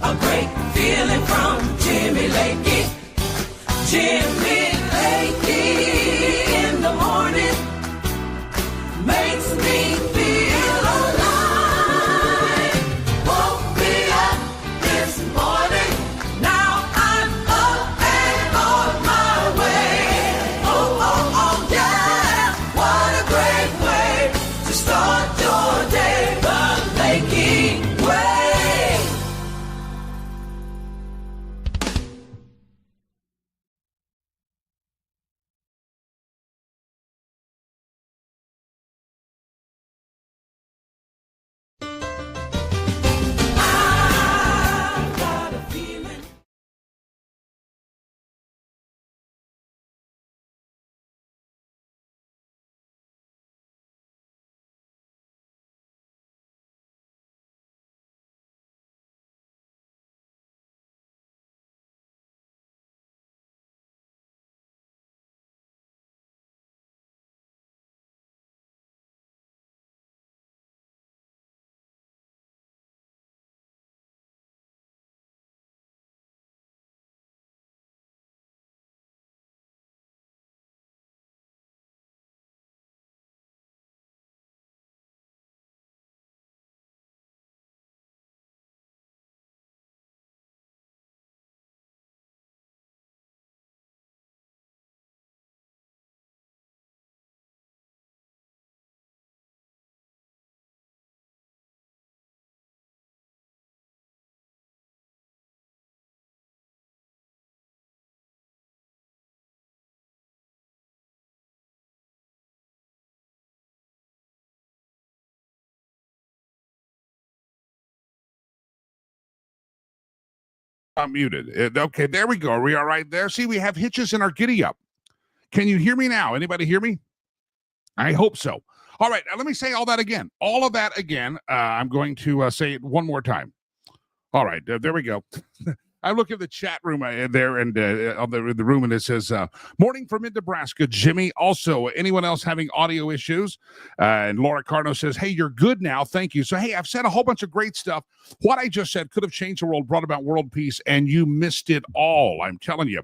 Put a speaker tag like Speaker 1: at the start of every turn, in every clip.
Speaker 1: A great feeling from Jimmy Lakey. Jimmy Lakey in the morning makes me feel alive. Woke me up this morning, now I'm up and on my way. Oh, oh, oh, yeah, what a great way to start your day, the Lakey way.
Speaker 2: I'm muted. Okay, there we go. Are we all right there? See, we have hitches in our giddy up. Can you hear me now? Anybody hear me? I hope so. All right, let me say all that again. All of that again. I'm going to say it one more time. All right, there we go. I look at the chat room there and on the room, and it says, morning from Nebraska, Jimmy. Also, anyone else having audio issues? And Laura Carno says, hey, you're good now. Thank you. So, hey, I've said a whole bunch of great stuff. What I just said could have changed the world, brought about world peace, and you missed it all. I'm telling you.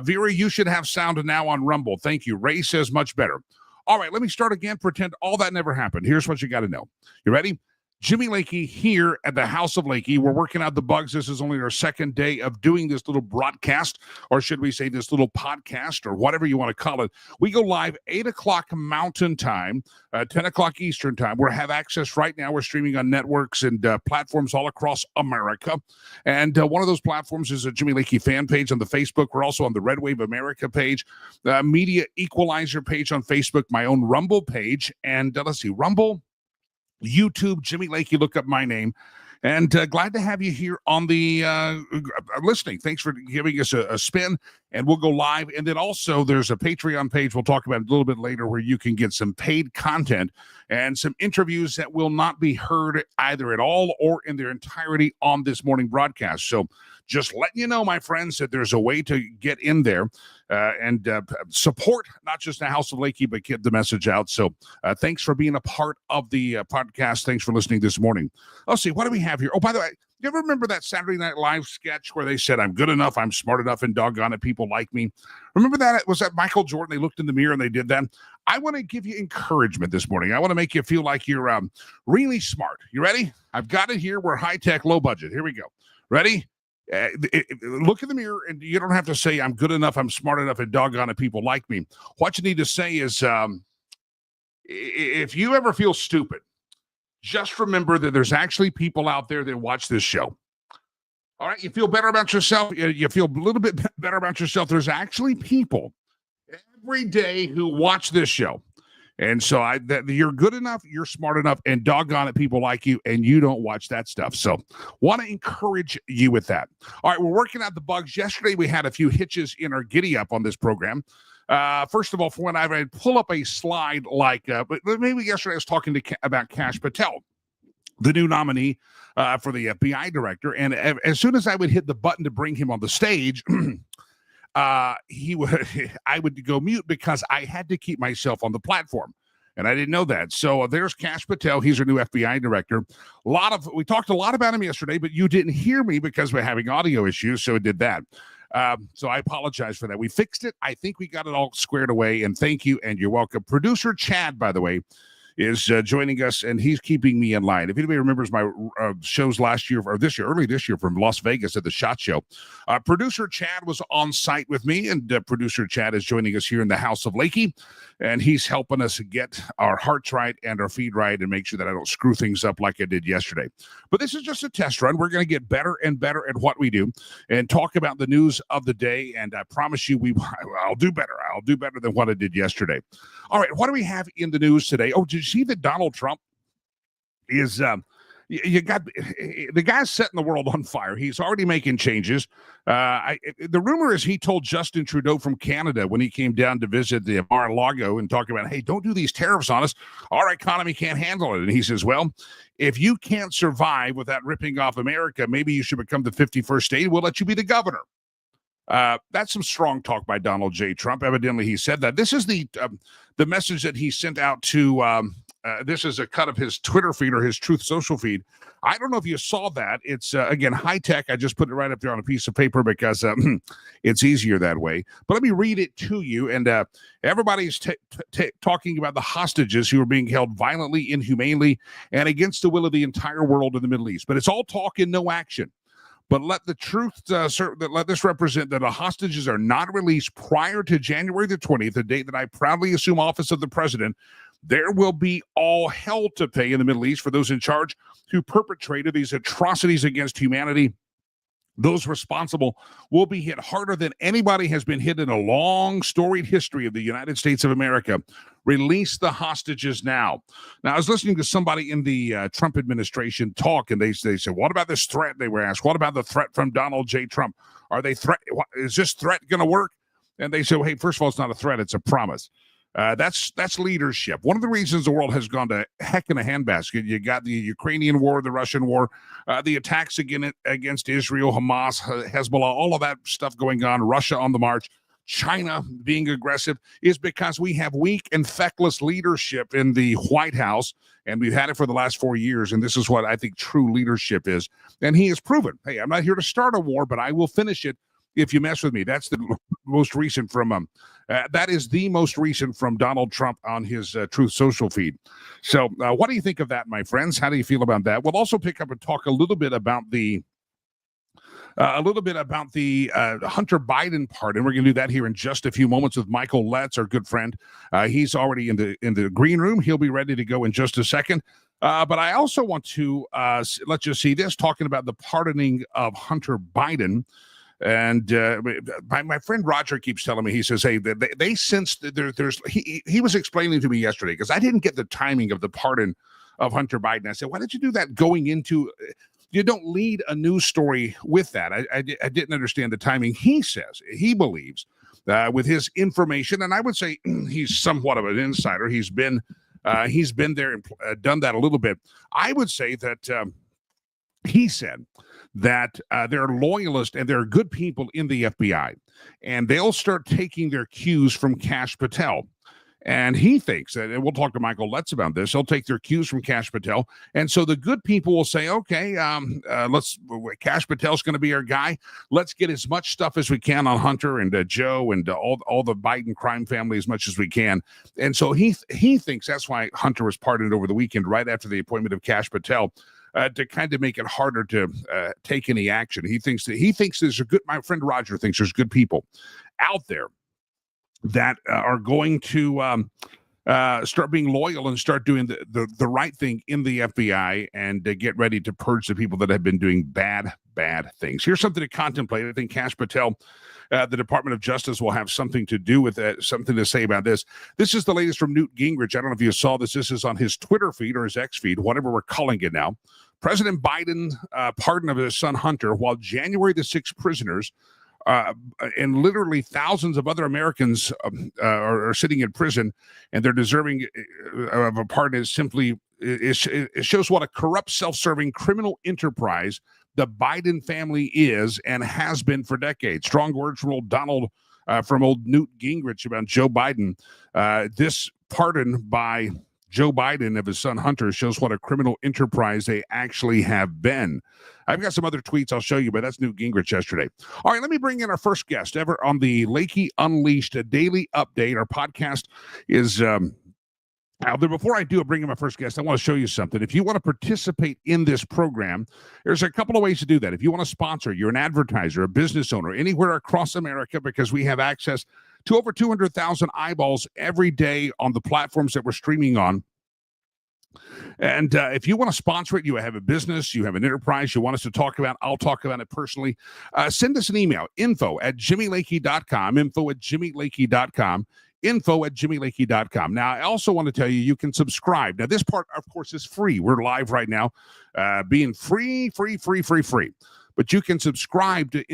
Speaker 2: Vera, you should have sound now on Rumble. Thank you. Ray says much better. All right, let me start again. Pretend all that never happened. Here's what you got to know. You ready? Jimmy Lakey here at the House of Lakey. We're working out the bugs. This is only our second day of doing this little broadcast, or should we say this little podcast, or whatever you want to call it. We go live 8 o'clock Mountain Time, 10 o'clock Eastern Time. We have access right now. We're streaming on networks and platforms all across America. And one of those platforms is a Jimmy Lakey fan page on the Facebook. We're also on the Red Wave America page, Media Equalizer page on Facebook, my own Rumble page. And let's see, Rumble, YouTube, Jimmy Lakey, look up my name. And glad to have you here on the listening. Thanks for giving us a spin, and we'll go live. And then also there's a Patreon page we'll talk about a little bit later where you can get some paid content and some interviews that will not be heard either at all or in their entirety on this morning broadcast. So just letting you know, my friends, that there's a way to get in there and support not just the House of Lakey, but get the message out. So thanks for being a part of the podcast. Thanks for listening this morning. Let's see, what do we have here? Oh, by the way, you ever remember that Saturday Night Live sketch where they said, I'm good enough, I'm smart enough, and doggone it, people like me? Remember that? Was that Michael Jordan? They looked in the mirror and they did that. I want to give you encouragement this morning. I want to make you feel like you're really smart. You ready? I've got it here. We're high-tech, low budget. Here we go. Ready? Look in the mirror, and you don't have to say, I'm good enough, I'm smart enough, and doggone it, people like me. What you need to say is, if you ever feel stupid, just remember that there's actually people out there that watch this show. All right, you feel better about yourself. You feel a little bit better about yourself. There's actually people every day who watch this show. And so you're good enough, you're smart enough, and doggone it, people like you, and you don't watch that stuff. So want to encourage you with that. All right, we're working out the bugs. Yesterday, we had a few hitches in our giddy up on this program. First of all, for when I pull up a slide but maybe yesterday I was talking about Kash Patel, the new nominee for the FBI director. And as soon as I would hit the button to bring him on the stage, I would go mute because I had to keep myself on the platform. And I didn't know that. So there's Kash Patel. He's our new FBI director. We talked a lot about him yesterday, but you didn't hear me because we're having audio issues. So it did that. So I apologize for that. We fixed it. I think we got it all squared away. And thank you. And you're welcome. Producer Chad, by the way, is joining us, and he's keeping me in line. If anybody remembers my shows last year, or early this year from Las Vegas at the SHOT Show, producer Chad was on site with me, and producer Chad is joining us here in the house of Lakey, and he's helping us get our hearts right and our feet right and make sure that I don't screw things up like I did yesterday. But this is just a test run. We're going to get better and better at what we do and talk about the news of the day, and I promise you I'll do better. I'll do better than what I did yesterday. All right, what do we have in the news today? Oh, did you see that Donald Trump is you got the guy's setting the world on fire. He's already making changes. The rumor is he told Justin Trudeau from Canada when he came down to visit the Mar-a-Lago and talk about, hey, don't do these tariffs on us. Our economy can't handle it. And he says, well, if you can't survive without ripping off America, maybe you should become the 51st state. We'll let you be the governor. That's some strong talk by Donald J. Trump. Evidently, he said that. This is the message that he sent out to. This is a cut of his Twitter feed or his Truth Social feed. I don't know if you saw that. It's, again, high tech. I just put it right up there on a piece of paper because it's easier that way. But let me read it to you. And everybody's talking about the hostages who are being held violently, inhumanely, and against the will of the entire world in the Middle East. But it's all talk and no action. But let the truth, let this represent that the hostages are not released prior to January the 20th, the date that I proudly assume office of the president. There will be all hell to pay in the Middle East for those in charge who perpetrated these atrocities against humanity. Those responsible will be hit harder than anybody has been hit in a long, storied history of the United States of America. Release the hostages now. Now, I was listening to somebody in the Trump administration talk, and they said, what about this threat? They were asked, what about the threat from Donald J. Trump? Is this threat going to work? And they said, well, hey, first of all, it's not a threat. It's a promise. That's leadership. One of the reasons the world has gone to heck in a handbasket, you got the Ukrainian war, the Russian war, the attacks against Israel, Hamas, Hezbollah, all of that stuff going on, Russia on the march, China being aggressive, is because we have weak and feckless leadership in the White House, and we've had it for the last 4 years, and this is what I think true leadership is. And he has proven, hey, I'm not here to start a war, but I will finish it if you mess with me. That's the most recent from that is the most recent from Donald Trump on his Truth Social feed. So what do you think of that, my friends? How do you feel about that? We'll also pick up and talk a little bit about the Hunter Biden part, and we're going to do that here in just a few moments with Michael Letts, our good friend. He's already in the green room. He'll be ready to go in just a second. But I also want to let's just see this, talking about the pardoning of Hunter Biden. And my friend Roger keeps telling me, he says, hey, they sense that he was explaining to me yesterday, because I didn't get the timing of the pardon of Hunter Biden. I said, why did you do that going into, you don't lead a news story with that. I didn't understand the timing. He says, he believes with his information, and I would say he's somewhat of an insider. He's been there and done that a little bit. I would say that he said that there are loyalists and there are good people in the FBI, and they'll start taking their cues from Kash Patel. And he thinks that, and we'll talk to Michael Letts about this, he'll take their cues from Kash Patel. And so the good people will say, okay, Kash Patel's going to be our guy. Let's get as much stuff as we can on Hunter and Joe and all the Biden crime family as much as we can. And so he thinks that's why Hunter was pardoned over the weekend, right after the appointment of Kash Patel, to kind of make it harder to take any action. He thinks there's my friend Roger thinks there's good people out there that are going to start being loyal and start doing the right thing in the FBI and get ready to purge the people that have been doing bad things. Here's something to contemplate. I think Kash Patel, the Department of Justice, will have something to do with it, something to say about this. This is the latest from Newt Gingrich. I don't know if you saw this. This is on his Twitter feed or his X feed, whatever we're calling it now. President Biden pardon of his son Hunter, while January the 6th prisoners and literally thousands of other Americans are sitting in prison, and they're deserving of a pardon. Is simply it shows what a corrupt, self-serving criminal enterprise the Biden family is and has been for decades. Strong words from old Newt Gingrich about Joe Biden. This pardon by Joe Biden of his son Hunter shows what a criminal enterprise they actually have been. I've got some other tweets I'll show you, but that's Newt Gingrich yesterday. All right, let me bring in our first guest ever on the Lakey Unleashed Daily Update. Our podcast is out there. Before I do bring in my first guest, I want to show you something. If you want to participate in this program, there's a couple of ways to do that. If you want to sponsor, you're an advertiser, a business owner, anywhere across America, because we have access to over 200,000 eyeballs every day on the platforms that we're streaming on. And if you want to sponsor it, you have a business, you have an enterprise you want us to talk about, I'll talk about it personally. Send us an email, info@jimmylakey.com, info@jimmylakey.com, info@jimmylakey.com. Now, I also want to tell you, you can subscribe. Now, this part, of course, is free. We're live right now, being free. But you can subscribe to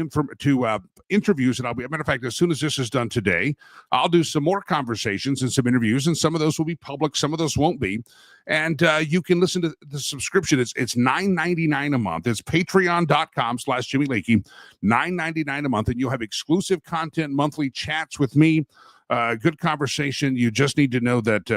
Speaker 2: interviews, and I'll be, as a matter of fact, as soon as this is done today, I'll do some more conversations and some interviews, and some of those will be public, some of those won't be. And you can listen to the subscription. It's $9.99 a month. It's patreon.com/Jimmy Lakey, $9.99 a month, and you'll have exclusive content, monthly chats with me, good conversation. You just need to know that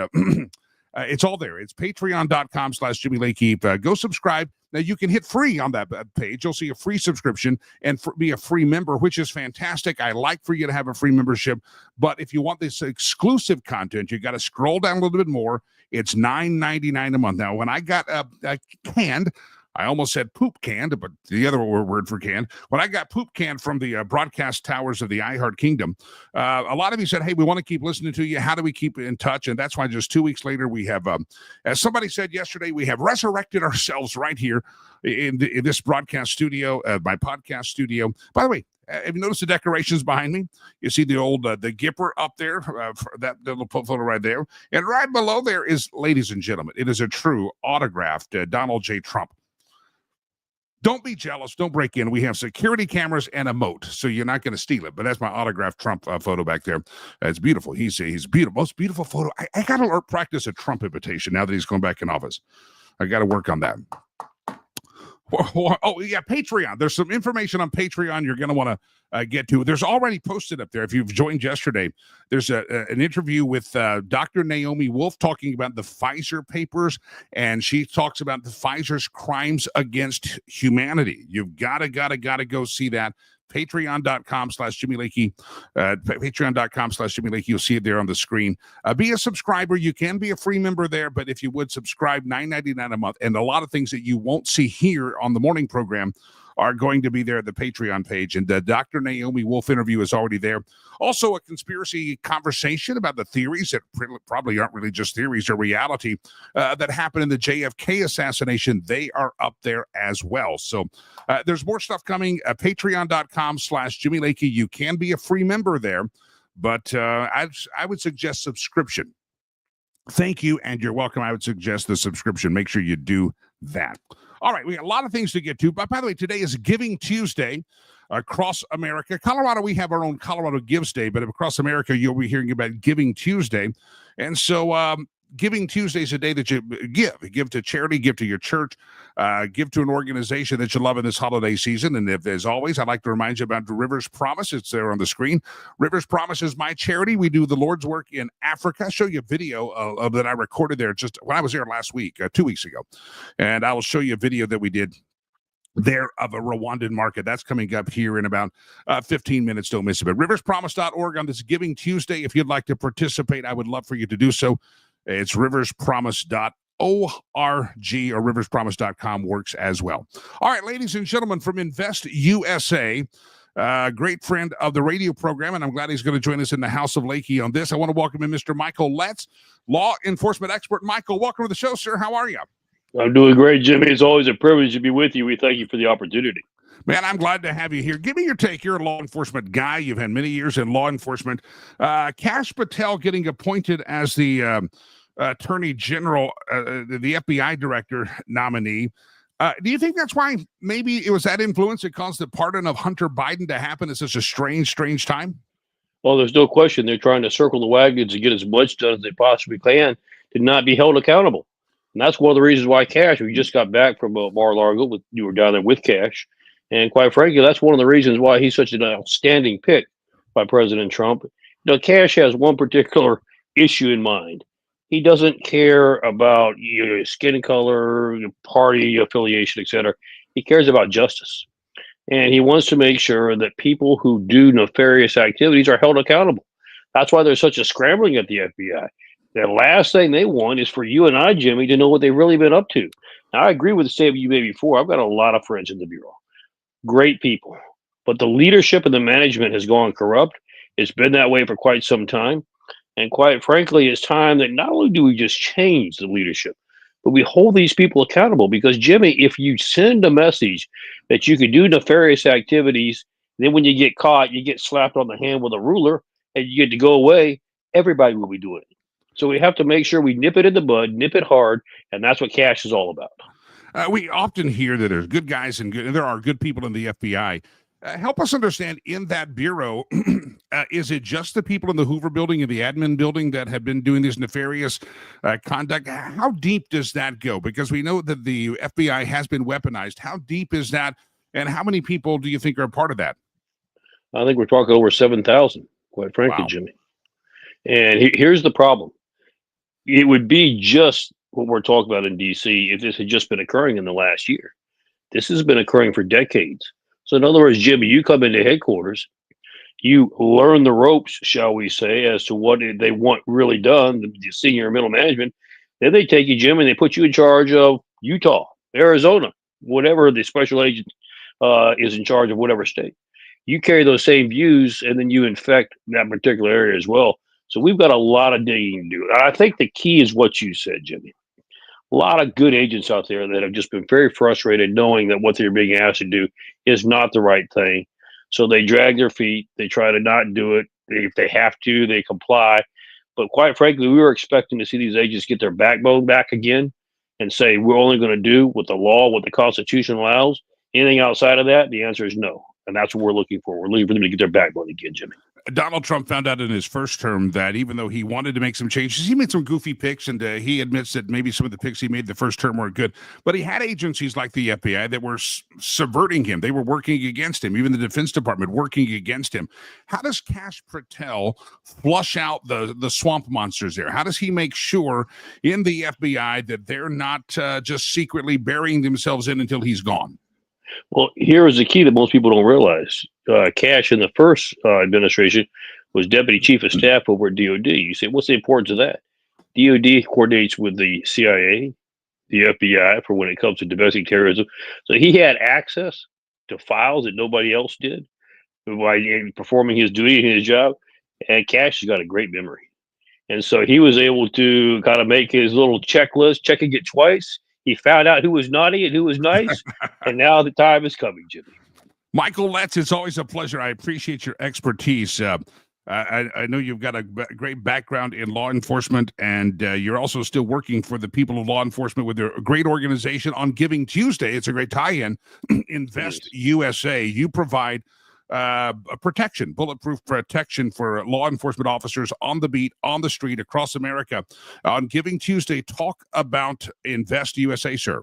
Speaker 2: it's all there. It's patreon.com/Jimmy Lakey. Go subscribe. Now, you can hit free on that page. You'll see a free subscription and be a free member, which is fantastic. I like for you to have a free membership. But if you want this exclusive content, you got to scroll down a little bit more. It's $9.99 a month. Now, when I got canned, I almost said poop canned, but the other word for canned. When I got poop canned from the broadcast towers of the iHeart Kingdom, a lot of you said, hey, we want to keep listening to you. How do we keep in touch? And that's why just 2 weeks later, we have, as somebody said yesterday, we have resurrected ourselves right here in this broadcast studio, my podcast studio. By the way, have you noticed the decorations behind me? You see the old, the Gipper up there, that little photo right there. And right below there is, ladies and gentlemen, it is a true autographed Donald J. Trump. Don't be jealous. Don't break in. We have security cameras and a moat, so you're not going to steal it. But that's my autographed Trump photo back there. It's beautiful. He's beautiful. Most beautiful photo. I got to practice a Trump invitation now that he's going back in office. I got to work on that. Oh, yeah, Patreon. There's some information on Patreon you're going to want to get to. There's already posted up there. If you've joined yesterday, there's an interview with Dr. Naomi Wolf talking about the Pfizer papers, and she talks about the Pfizer's crimes against humanity. You've got to go see that. Patreon.com/Jimmy Lakey, patreon.com/Jimmy Lakey. You'll see it there on the screen. Be a subscriber. You can be a free member there, but if you would subscribe, $9.99 a month, and a lot of things that you won't see here on the morning program are going to be there at the Patreon page. And the Dr. Naomi Wolf interview is already there. Also, a conspiracy conversation about the theories that probably aren't really just theories or reality that happened in the JFK assassination. They are up there as well. So there's more stuff coming. Patreon.com/Jimmy Lakey. You can be a free member there, but I would suggest subscription. Thank you, and you're welcome. I would suggest the subscription. Make sure you do that. All right, we got a lot of things to get to. But by the way, today is Giving Tuesday across America. Colorado, we have our own Colorado Gives Day, but across America, you'll be hearing about Giving Tuesday. And so Giving Tuesday is a day that you give to charity, give to your church, give to an organization that you love in this holiday season. And if, as always, I'd like to remind you about the Rivers Promise. It's there on the screen. Rivers Promise is my charity. We do the Lord's work in Africa. I'll show you a video of that I recorded there just when I was there last week, 2 weeks ago. And I will show you a video that we did there of a Rwandan market. That's coming up here in about 15 minutes. Don't miss it. But riverspromise.org on this Giving Tuesday. If you'd like to participate, I would love for you to do so. It's riverspromise.org or riverspromise.com works as well. All right, ladies and gentlemen, from Invest USA, great friend of the radio program, and I'm glad he's going to join us in the House of Lakey on this. I want to welcome in Mr. Michael Letts, law enforcement expert. Michael, welcome to the show, sir. How are you?
Speaker 3: I'm doing great, Jimmy. It's always a privilege to be with you. We thank you for the opportunity.
Speaker 2: Man, I'm glad to have you here. Give me your take. You're a law enforcement guy. You've had many years in law enforcement. Kash Patel getting appointed as the Attorney General, the FBI Director nominee. Do you think that's why maybe it was that influence that caused the pardon of Hunter Biden to happen at such a strange time?
Speaker 3: Well, there's no question they're trying to circle the wagons and get as much done as they possibly can to not be held accountable. And that's one of the reasons why Kash, we just got back from Mar-a-Lago, you were down there with Kash. And quite frankly, that's one of the reasons why he's such an outstanding pick by President Trump. You know, Kash has one particular issue in mind. He doesn't care about your skin color, your party affiliation, etc. He cares about justice. And he wants to make sure that people who do nefarious activities are held accountable. That's why there's such a scrambling at the FBI. The last thing they want is for you and I, Jimmy, to know what they've really been up to. Now, I agree with the statement you made before. I've got a lot of friends in the Bureau. Great people. But the leadership and the management has gone corrupt. It's been that way for quite some time. And quite frankly, it's time that not only do we just change the leadership, but we hold these people accountable. Because, Jimmy, if you send a message that you can do nefarious activities, then when you get caught, you get slapped on the hand with a ruler and you get to go away, everybody will be doing it. So we have to make sure we nip it in the bud, nip it hard, and that's what Kash is all about.
Speaker 2: We often hear that there's good guys and there are good people in the FBI. Help us understand, in that bureau, is it just the people in the Hoover building and the admin building that have been doing this nefarious conduct? How deep does that go? Because we know that the FBI has been weaponized. How deep is that? And how many people do you think are a part of that?
Speaker 3: I think we're talking over 7,000, quite frankly,
Speaker 2: Wow.
Speaker 3: Jimmy. And here's the problem. It would be just what we're talking about in D.C. if this had just been occurring in the last year. This has been occurring for decades. So in other words, Jimmy, you come into headquarters, you learn the ropes, shall we say, as to what they want really done, the senior and middle management. Then they take you, Jim, and they put you in charge of Utah, Arizona, whatever the special agent is in charge of whatever state. You carry those same views, and then you infect that particular area as well. So we've got a lot of digging to do. I think the key is what you said, Jimmy. A lot of good agents out there that have just been very frustrated knowing that what they're being asked to do is not the right thing. So they drag their feet. They try to not do it. If they have to, they comply. But quite frankly, we were expecting to see these agents get their backbone back again and say, we're only going to do what the law, what the Constitution allows. Anything outside of that, the answer is no. And that's what we're looking for. We're looking for them to get their backbone again, Jimmy.
Speaker 2: Donald Trump found out in his first term that even though he wanted to make some changes, he made some goofy picks, and he admits that maybe some of the picks he made the first term weren't good. But he had agencies like the FBI that were subverting him. They were working against him. Even the Defense Department working against him. How does Kash Patel flush out the swamp monsters there? How does he make sure in the FBI that they're not just secretly burying themselves in until he's gone?
Speaker 3: Well, here is the key that most people don't realize. Kash in the first administration was deputy chief of staff over at DOD. You say, what's the importance of that? DOD coordinates with the CIA, the FBI for when it comes to domestic terrorism. So he had access to files that nobody else did by performing his duty and his job. And Kash has got a great memory. And so he was able to kind of make his little checklist, checking it twice. He found out who was naughty and who was nice. And now the time is coming, Jimmy.
Speaker 2: Michael Letts, it's always a pleasure. I appreciate your expertise. I know you've got a great background in law enforcement, and you're also still working for the people of law enforcement with their great organization on Giving Tuesday. It's a great tie-in. Invest USA. You provide protection, bulletproof protection for law enforcement officers on the beat, on the street, across America. On Giving Tuesday, talk about Invest USA, sir.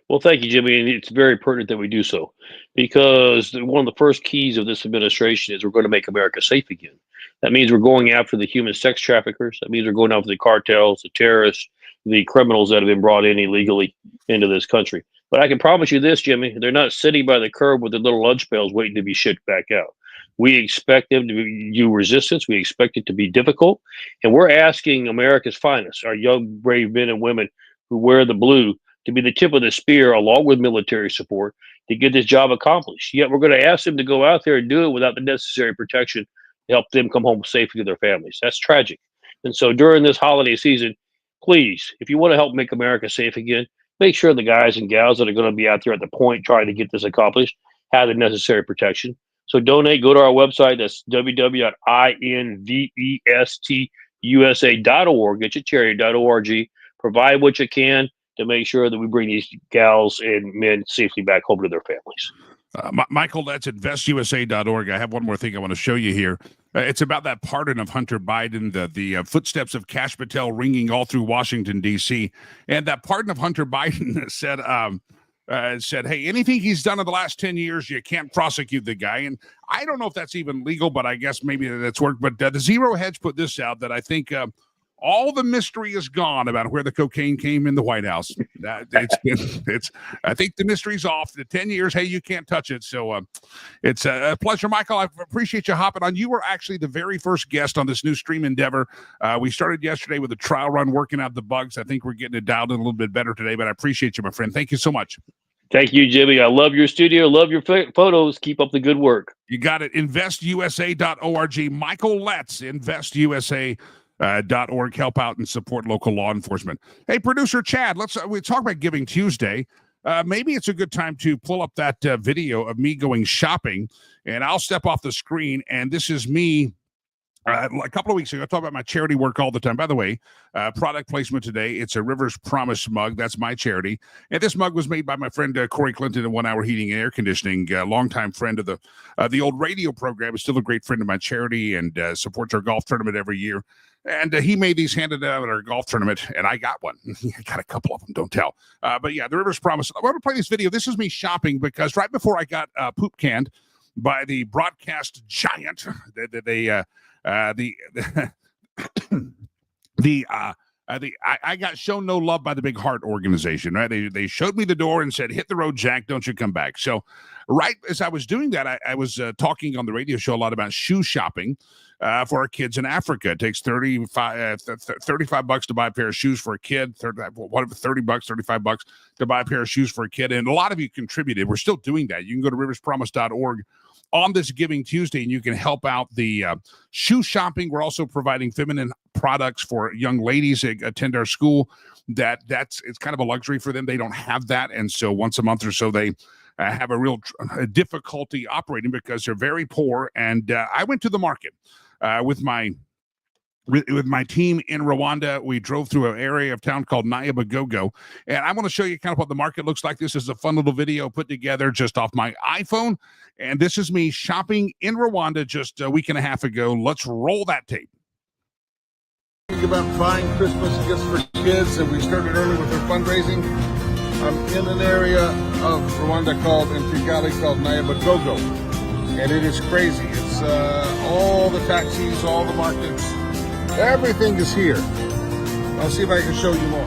Speaker 3: Well, thank you, Jimmy. And it's very pertinent that we do so because one of the first keys of this administration is we're going to make America safe again. That means we're going after the human sex traffickers. That means we're going after the cartels, the terrorists, the criminals that have been brought in illegally into this country. But I can promise you this, Jimmy, they're not sitting by the curb with their little lunch pails waiting to be shipped back out. We expect them to do resistance. We expect it to be difficult. And we're asking America's finest, our young, brave men and women who wear the blue, to be the tip of the spear along with military support to get this job accomplished. Yet we're going to ask them to go out there and do it without the necessary protection to help them come home safely to their families. That's tragic. And so during this holiday season, please, if you want to help make America safe again, make sure the guys and gals that are going to be out there at the point trying to get this accomplished have the necessary protection. So donate, go to our website. That's www.investusa.org. Get your charity.org. Provide what you can to make sure that we bring these gals and men safely back home to their families.
Speaker 2: Michael, that's investusa.org. I have one more thing I want to show you here. It's about that pardon of Hunter Biden, the footsteps of Kash Patel ringing all through Washington, D.C. And that pardon of Hunter Biden said, hey, anything he's done in the last 10 years, you can't prosecute the guy. And I don't know if that's even legal, but I guess maybe that's worked. But the Zero Hedge put this out that I think all the mystery is gone about where the cocaine came in the White House. I think the mystery's off. The 10 years, hey, you can't touch it. So it's a pleasure, Michael. I appreciate you hopping on. You were actually the very first guest on this new stream endeavor. We started yesterday with a trial run, working out the bugs. I think we're getting it dialed in a little bit better today, but I appreciate you, my friend. Thank you so much.
Speaker 3: Thank you, Jimmy. I love your studio. Love your photos. Keep up the good work.
Speaker 2: You got it. Investusa.org. Michael Letts, investusa.org. Help out and support local law enforcement. Hey, producer Chad, we talk about Giving Tuesday. Maybe it's a good time to pull up that video of me going shopping, and I'll step off the screen. And this is me a couple of weeks ago. I talk about my charity work all the time. By the way, product placement today. It's a Rivers Promise mug. That's my charity. And this mug was made by my friend Corey Clinton of 1 Hour Heating and Air Conditioning, longtime friend of the old radio program. Is still a great friend of my charity and supports our golf tournament every year. And he made these handed out at our golf tournament, and I got one. I got a couple of them, don't tell. But yeah, the Rivers Promise. I want to play this video. This is me shopping because right before I got poop canned by the broadcast giant, I got shown no love by the Big Heart organization, right? They showed me the door and said, "Hit the road, Jack. Don't you come back." So right as I was doing that, I was talking on the radio show a lot about shoe shopping for our kids in Africa. It takes $35 to buy a pair of shoes for a kid, $30, $35 to buy a pair of shoes for a kid. And a lot of you contributed. We're still doing that. You can go to riverspromise.org on this Giving Tuesday, and you can help out the shoe shopping. We're also providing feminine products for young ladies that attend our school. It's kind of a luxury for them. They don't have that. And so once a month or so, they have a real difficulty operating because they're very poor. And I went to the market with my team in Rwanda. We drove through an area of town called Nyabagogo, and I want to show you kind of what the market looks like. This is a fun little video put together just off my iPhone, and this is me shopping in Rwanda just a week and a half ago. Let's roll that tape.
Speaker 4: About buying Christmas gifts for kids, and we started early with our fundraising. I'm in an area of Rwanda in Kigali called Nyabagogo, and it is crazy. It's all the taxis, all the markets, everything is here. I'll see if I can show you more.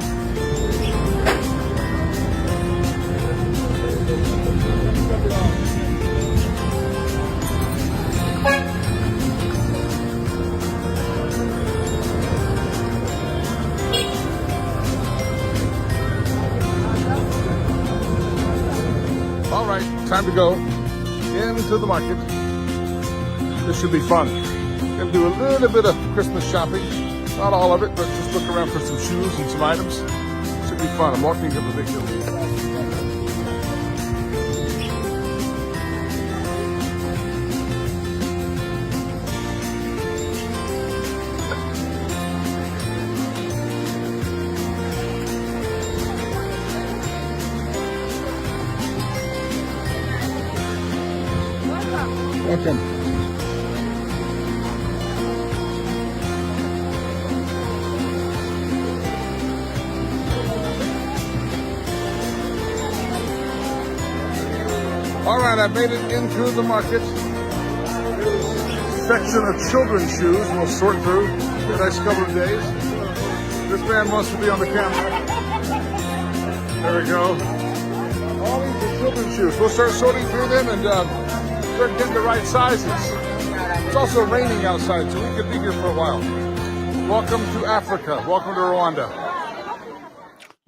Speaker 4: All right, time to go into the market. This should be fun. Gonna do a little bit of Christmas shopping. Not all of it, but just look around for some shoes and some items. Should be fun. I'm walking up a big hill. Welcome. All right, I made it into the market. Section of children's shoes we'll sort through the next couple of days. This man wants to be on the camera. There we go. All these are children's shoes. We'll start sorting through them and start getting the right sizes. It's also raining outside, so we could be here for a while. Welcome to Africa. Welcome to Rwanda.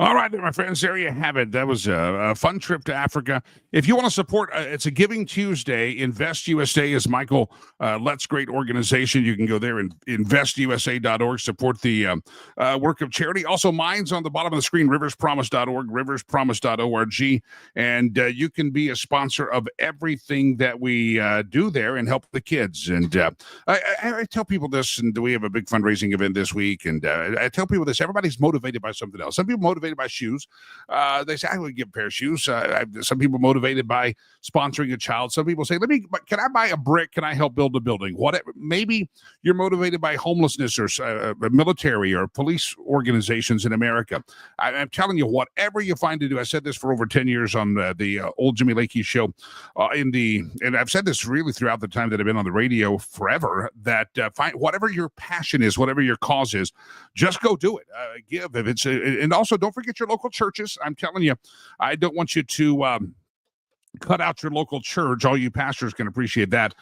Speaker 2: All right, my friends, there you have it. That was a fun trip to Africa. If you want to support, it's a Giving Tuesday. Invest USA is Michael Lett's great organization. You can go there and investusa.org, support the work of charity. Also, mine's on the bottom of the screen, riverspromise.org, riverspromise.org. And you can be a sponsor of everything that we do there and help the kids. And I tell people this, and we have a big fundraising event this week. And I tell people this, everybody's motivated by something else. Some people motivated by shoes. They say, I would give a pair of shoes. Some people motivated by sponsoring a child. Some people say, can I buy a brick? Can I help build a building? Whatever. Maybe you're motivated by homelessness or military or police organizations in America. I'm telling you, whatever you find to do. I said this for over 10 years on the old Jimmy Lakey show and I've said this really throughout the time that I've been on the radio forever, that find whatever your passion is, whatever your cause is, just go do it. Give if it's and also don't forget your local churches. I'm telling you, I don't want you to cut out your local church. All you pastors can appreciate that,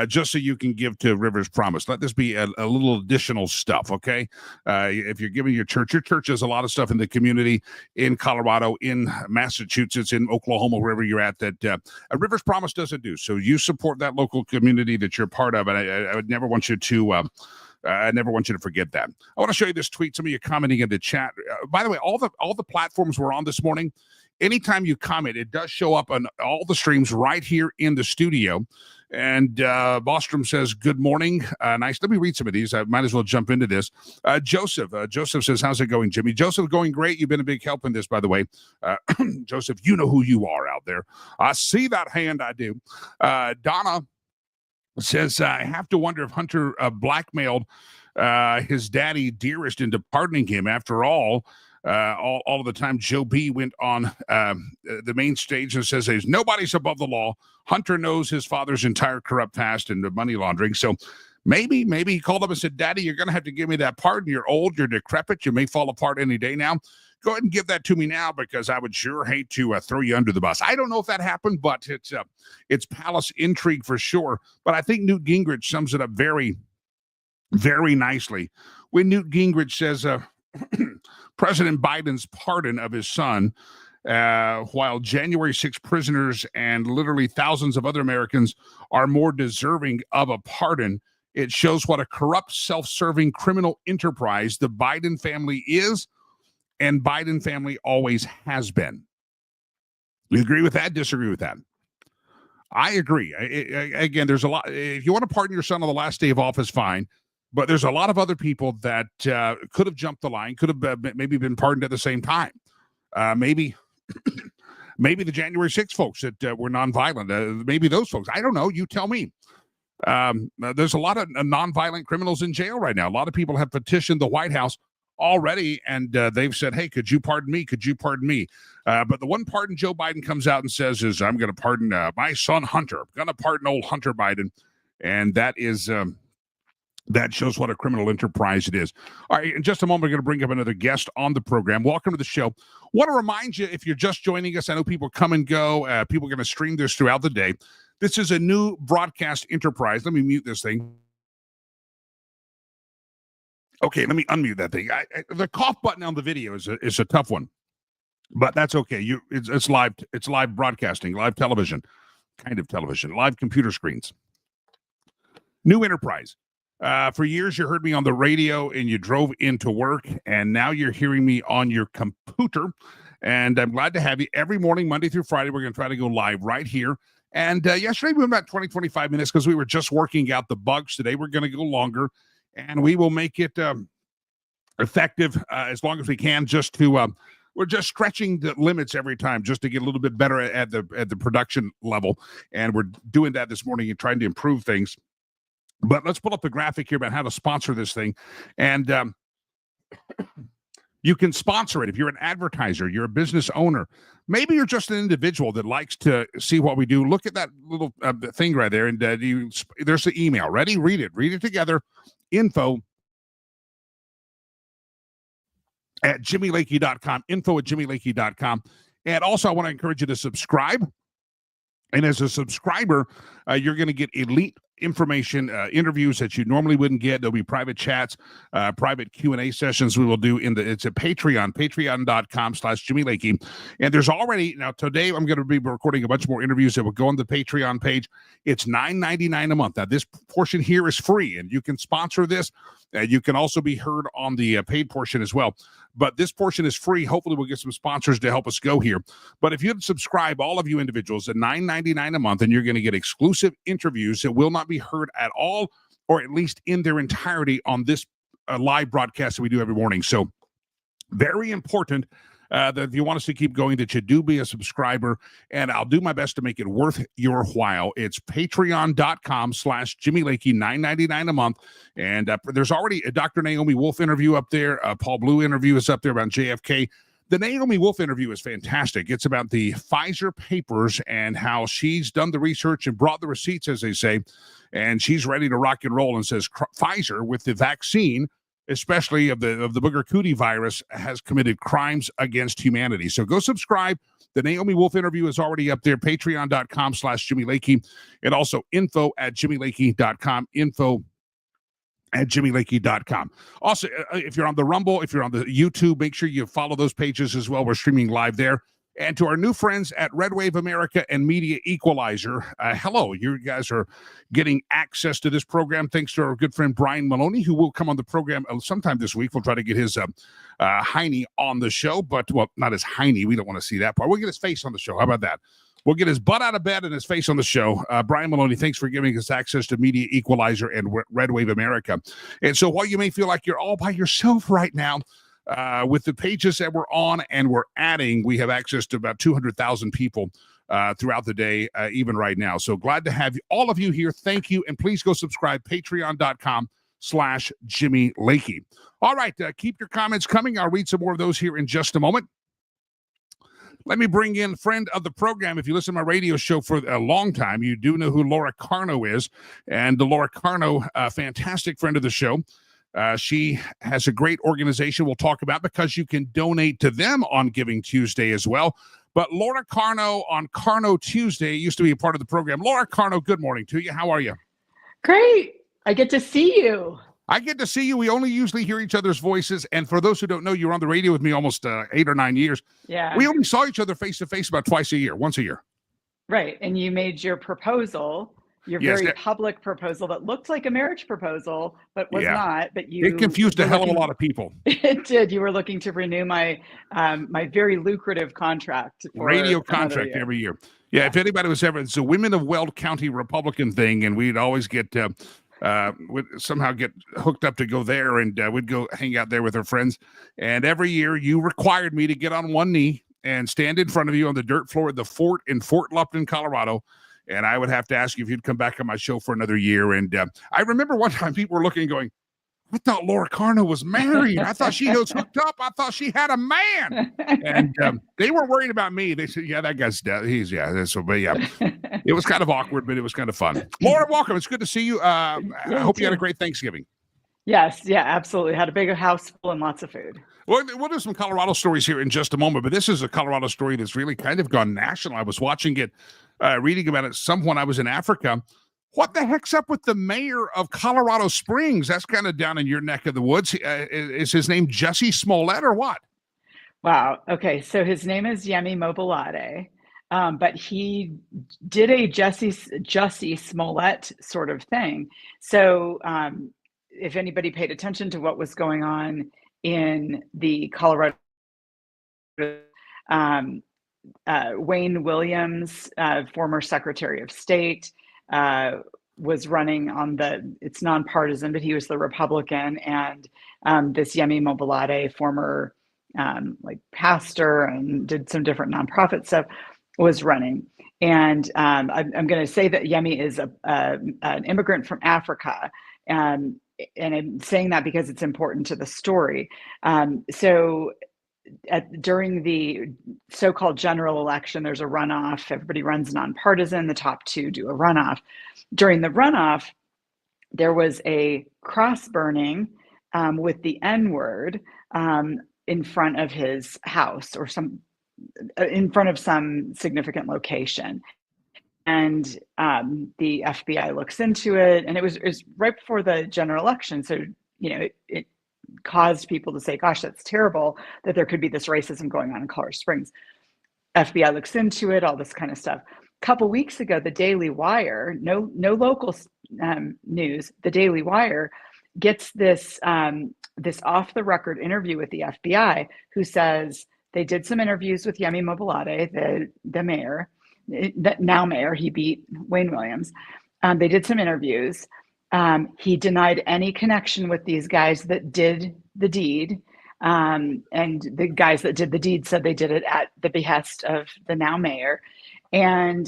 Speaker 2: just so you can give to Rivers Promise. Let this be a little additional stuff, okay? If you're giving your church has a lot of stuff in the community in Colorado, in Massachusetts, in Oklahoma, wherever you're at, that Rivers Promise doesn't do. So you support that local community that you're part of, and I would never want you to I never want you to forget that. I want to show you this tweet. Some of you commenting in the chat. By the way, all the platforms we're on this morning, anytime you comment, it does show up on all the streams right here in the studio. And Bostrom says, good morning. Nice. Let me read some of these. I might as well jump into this. Joseph says, how's it going, Jimmy? Joseph, going great. You've been a big help in this, by the way. Joseph, you know who you are out there. I see that hand. I do. Donna says, I have to wonder if Hunter blackmailed his daddy Dearest into pardoning him. After all of the time Joe B went on the main stage and says nobody's above the law. Hunter knows his father's entire corrupt past and the money laundering. So maybe he called up and said, Daddy, you're going to have to give me that pardon. You're old, you're decrepit, you may fall apart any day now. Go ahead and give that to me now, because I would sure hate to throw you under the bus. I don't know if that happened, but it's palace intrigue for sure. But I think Newt Gingrich sums it up very, very nicely when Newt Gingrich says President Biden's pardon of his son, while January 6 prisoners and literally thousands of other Americans are more deserving of a pardon, it shows what a corrupt, self-serving criminal enterprise the Biden family is, and Biden family always has been. You agree with that? Disagree with that? I agree. Again, there's a lot. If you want to pardon your son on the last day of office, fine. But there's a lot of other people that could have jumped the line, could have maybe been pardoned at the same time. Maybe the January 6 folks that were nonviolent. Maybe those folks. I don't know. You tell me. There's a lot of nonviolent criminals in jail right now. A lot of people have petitioned the White House already, and they've said, hey, could you pardon me? Could you pardon me? But the one pardon Joe Biden comes out and says is, I'm going to pardon my son Hunter. I'm going to pardon old Hunter Biden. And that is... that shows what a criminal enterprise it is. All right, in just a moment, we're going to bring up another guest on the program. Welcome to the show. Want to remind you, if you're just joining us, I know people come and go. People are going to stream this throughout the day. This is a new broadcast enterprise. Let me mute this thing. Okay, let me unmute that thing. The cough button on the video is a tough one, but that's okay. It's live. It's live broadcasting, live television, kind of television, live computer screens. New enterprise. For years, you heard me on the radio and you drove into work, and now you're hearing me on your computer. And I'm glad to have you every morning, Monday through Friday. We're going to try to go live right here. And yesterday, we went about 20, 25 minutes because we were just working out the bugs. Today, we're going to go longer, and we will make it effective as long as we can, just to we're just stretching the limits every time just to get a little bit better at the production level. And we're doing that this morning and trying to improve things. But let's pull up the graphic here about how to sponsor this thing. And you can sponsor it if you're an advertiser, you're a business owner. Maybe you're just an individual that likes to see what we do. Look at that little thing right there. And there's the email. Ready? Read it. Read it together. info@jimmylakey.com. info@jimmylakey.com. And also, I want to encourage you to subscribe. And as a subscriber, you're going to get elite information, interviews that you normally wouldn't get. There'll be private chats, private Q&A sessions we will do it's a patreon.com/Jimmy Lakey. And there's already, now today I'm going to be recording a bunch more interviews that will go on the Patreon page. It's $9.99 a month. Now this portion here is free and you can sponsor this. You can also be heard on the paid portion as well. But this portion is free. Hopefully we'll get some sponsors to help us go here. But if you'd subscribe, all of you individuals, at $9.99 a month, and you're going to get exclusive interviews that will not be heard at all, or at least in their entirety on this live broadcast that we do every morning. So very important that if you want us to keep going, that you do be a subscriber, and I'll do my best to make it worth your while. It's patreon.com/Jimmy Lakey, $9.99 a month. And there's already a Dr. Naomi Wolf interview up there. Paul Blue interview is up there about JFK. The Naomi Wolf interview is fantastic. It's about the Pfizer papers and how she's done the research and brought the receipts, as they say, and she's ready to rock and roll and says Pfizer, with the vaccine, especially of the Booger Cootie virus, has committed crimes against humanity. So go subscribe. The Naomi Wolf interview is already up there, patreon.com/Jimmy Lakey, and also info@JimmyLakey.com, info@JimmyLakey.com. Also, if you're on the Rumble, if you're on the YouTube, make sure you follow those pages as well. We're streaming live there. And to our new friends at Red Wave America and Media Equalizer, hello. You guys are getting access to this program thanks to our good friend Brian Maloney, who will come on the program sometime this week. We'll try to get his Heine on the show, but, well, not his Heine. We don't want to see that part. We'll get his face on the show. How about that? We'll get his butt out of bed and his face on the show. Brian Maloney, thanks for giving us access to Media Equalizer and Red Wave America. And so while you may feel like you're all by yourself right now, with the pages that we're on and we're adding, we have access to about 200,000 people throughout the day, even right now. So glad to have all of you here. Thank you. And please go subscribe, patreon.com/Jimmy Lakey. All right. Keep your comments coming. I'll read some more of those here in just a moment. Let me bring in friend of the program. If you listen to my radio show for a long time, you do know who Laura Carno is. And Laura Carno, a fantastic friend of the show. She has a great organization we'll talk about, because you can donate to them on Giving Tuesday as well. But Laura Carno on Carno Tuesday used to be a part of the program. Laura Carno, good morning to you. How are you?
Speaker 5: Great. I get to see you.
Speaker 2: I get to see you. We only usually hear each other's voices. And for those who don't know, you were on the radio with me almost 8 or 9 years.
Speaker 5: Yeah.
Speaker 2: We only saw each other face to face about once a year.
Speaker 5: Right. And you made your proposal, your very public proposal that looked like a marriage proposal, but was not. But
Speaker 2: it confused a hell of a lot of people.
Speaker 5: It did. You were looking to renew my my very lucrative contract for
Speaker 2: radio contract every year. Yeah. If anybody was ever, it's a Women of Weld County Republican thing, and we'd always get would somehow get hooked up to go there, and we'd go hang out there with our friends. And every year you required me to get on one knee and stand in front of you on the dirt floor of the fort in Fort Lupton, Colorado. And I would have to ask you if you'd come back on my show for another year. And I remember one time people were looking going, I thought Laura Carno was married. I thought she was hooked up. I thought she had a man. And they were worried about me. They said, yeah, that guy's dead. But yeah, it was kind of awkward, but it was kind of fun. Laura, welcome. It's good to see you. I hope you had a great Thanksgiving.
Speaker 5: Yes. Yeah, absolutely. Had a big house full and lots of food.
Speaker 2: Well, we'll do some Colorado stories here in just a moment, but this is a Colorado story that's really kind of gone national. I was watching it, reading about it when I was in Africa. What the heck's up with the mayor of Colorado Springs? That's kind of down in your neck of the woods. Is his name Jussie Smollett or what?
Speaker 5: Wow. Okay. So his name is Yemi Mobolade, but he did a Jussie Smollett sort of thing. So if anybody paid attention to what was going on in the Colorado, Wayne Williams, former Secretary of State, was running on it's nonpartisan, but he was the Republican, and this Yemi Mobolade, former pastor and did some different nonprofit stuff, was running. And I'm going to say that Yemi is an immigrant from Africa, and I'm saying that because it's important to the story. During the so-called general election, there's a runoff. Everybody runs nonpartisan. The top two do a runoff. During the runoff, there was a cross burning with the N-word in front of his house, or in front of some significant location. and the FBI looks into it, and it was right before the general election, so it caused people to say, "Gosh, that's terrible that there could be this racism going on in Colorado Springs." FBI looks into it, all this kind of stuff. A couple weeks ago, the Daily Wire, no local news, the Daily Wire gets this this off the record interview with the FBI, who says they did some interviews with Yemi Mobolade, the mayor. Now mayor, he beat Wayne Williams. They did some interviews. He denied any connection with these guys that did the deed. And the guys that did the deed said they did it at the behest of the now mayor. And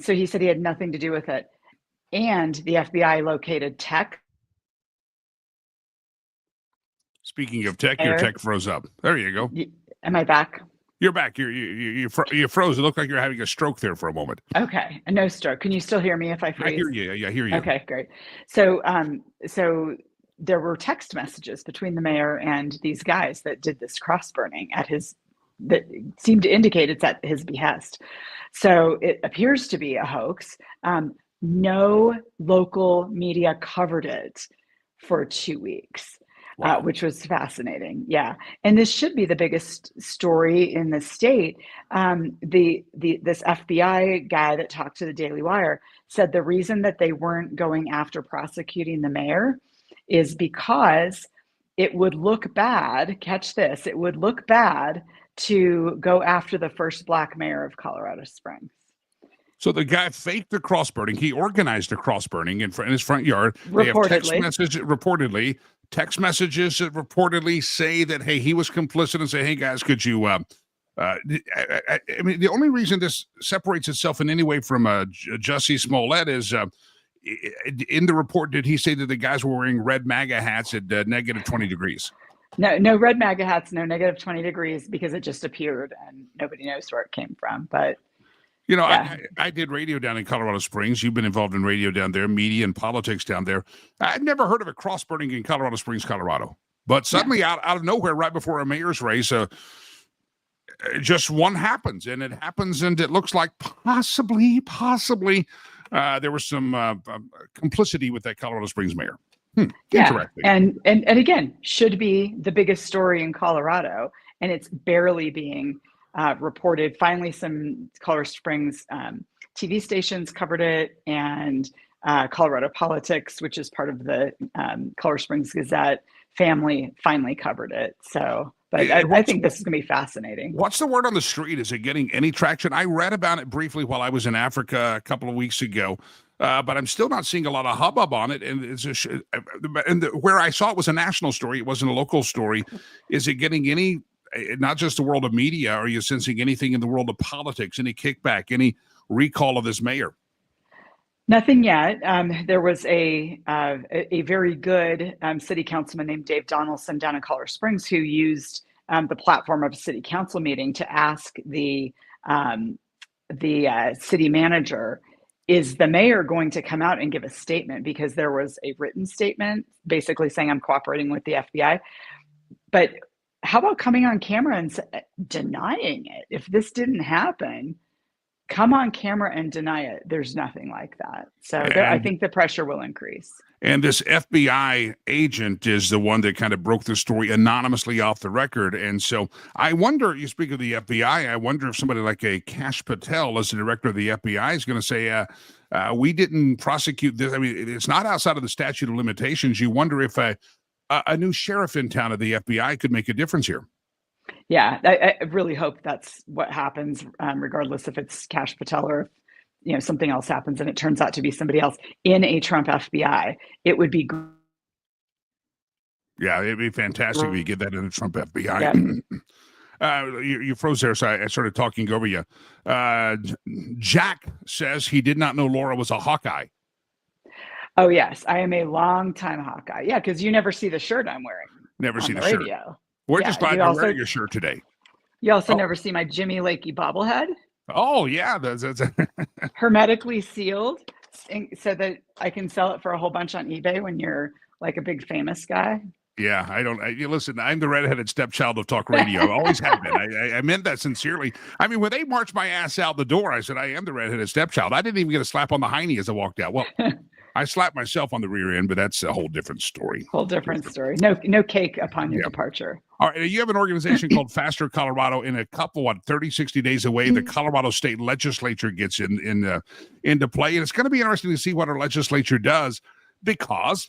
Speaker 5: so he said he had nothing to do with it. And the FBI located tech.
Speaker 2: Speaking of tech, your tech froze up. There you go.
Speaker 5: Am I back?
Speaker 2: You're back. You froze. It looked like you're having a stroke there for a moment.
Speaker 5: Okay, no stroke. Can you still hear me if I freeze?
Speaker 2: I hear you. Yeah, I hear you.
Speaker 5: Okay, great. So, so there were text messages between the mayor and these guys that did this cross burning that seemed to indicate it's at his behest. So it appears to be a hoax. No local media covered it for 2 weeks. Wow. Which was fascinating. Yeah. And this should be the biggest story in the state. This FBI guy that talked to the Daily Wire said the reason that they weren't going after prosecuting the mayor is because it would look bad, catch this, it would look bad to go after the first Black mayor of Colorado Springs.
Speaker 2: So the guy faked the cross burning. He organized a cross burning in his front yard.
Speaker 5: Reportedly.
Speaker 2: Text messages that reportedly say that, hey, he was complicit, and say, hey, guys, could you, I mean, the only reason this separates itself in any way from Jussie Smollett is in the report, did he say that the guys were wearing red MAGA hats at negative 20 degrees?
Speaker 5: No red MAGA hats, no negative 20 degrees, because it just appeared and nobody knows where it came from. But yeah.
Speaker 2: I did radio down in Colorado Springs. You've been involved in radio down there, media and politics down there. I'd never heard of a cross burning in Colorado Springs, Colorado. But suddenly, out of nowhere, right before a mayor's race, just one happens. And it happens, and it looks like possibly there was some complicity with that Colorado Springs mayor.
Speaker 5: Yeah, and again, should be the biggest story in Colorado, and it's barely being reported. Finally, some Colorado Springs TV stations covered it, and Colorado Politics, which is part of the Colorado Springs Gazette family, finally covered it. So, but I think this is going to be fascinating.
Speaker 2: What's the word on the street? Is it getting any traction? I read about it briefly while I was in Africa a couple of weeks ago, but I'm still not seeing a lot of hubbub on it. And where I saw it was a national story. It wasn't a local story. Is it getting any? Not just the world of media, are you sensing anything in the world of politics, any kickback, any recall of this mayor?
Speaker 5: Nothing yet. There was a very good city councilman named Dave Donaldson down in Colorado Springs who used the platform of a city council meeting to ask the city manager, is the mayor going to come out and give a statement? Because there was a written statement basically saying, I'm cooperating with the FBI. But how about coming on camera and denying it? If this didn't happen, come on camera and deny it. There's nothing like that. So I think the pressure will increase. And
Speaker 2: this FBI agent is the one that kind of broke the story anonymously off the record. And so I wonder, you speak of the FBI, I wonder if somebody like a Kash Patel as the director of the FBI is going to say, we didn't prosecute this. I mean, it's not outside of the statute of limitations. You wonder if a new sheriff in town of the FBI could make a difference here.
Speaker 5: Yeah, I really hope that's what happens, regardless if it's Kash Patel or if something else happens and it turns out to be somebody else in a Trump FBI. It would be
Speaker 2: Yeah, it'd be fantastic if you get that in the Trump FBI. Yeah. You froze there, so I started talking over you. Jack says he did not know Laura was a Hawkeye.
Speaker 5: Oh, yes. I am a long-time Hawkeye. Yeah, because you never see the shirt I'm wearing.
Speaker 2: Never see the
Speaker 5: radio.
Speaker 2: Shirt. We're just glad you're wearing your shirt today.
Speaker 5: You also never see my Jimmy Lakey bobblehead.
Speaker 2: Oh, yeah. That's
Speaker 5: hermetically sealed so that I can sell it for a whole bunch on eBay when you're like a big famous guy.
Speaker 2: Yeah, I don't. You listen, I'm the redheaded stepchild of talk radio. I always have been. I meant that sincerely. I mean, when they marched my ass out the door, I said, I am the redheaded stepchild. I didn't even get a slap on the hiney as I walked out. Well, I slapped myself on the rear end, but that's a whole different story.
Speaker 5: Whole different story. No cake upon your departure.
Speaker 2: All right. You have an organization called Faster Colorado. In a couple, 30, 60 days away, the Colorado State Legislature gets into play. And it's going to be interesting to see what our legislature does, because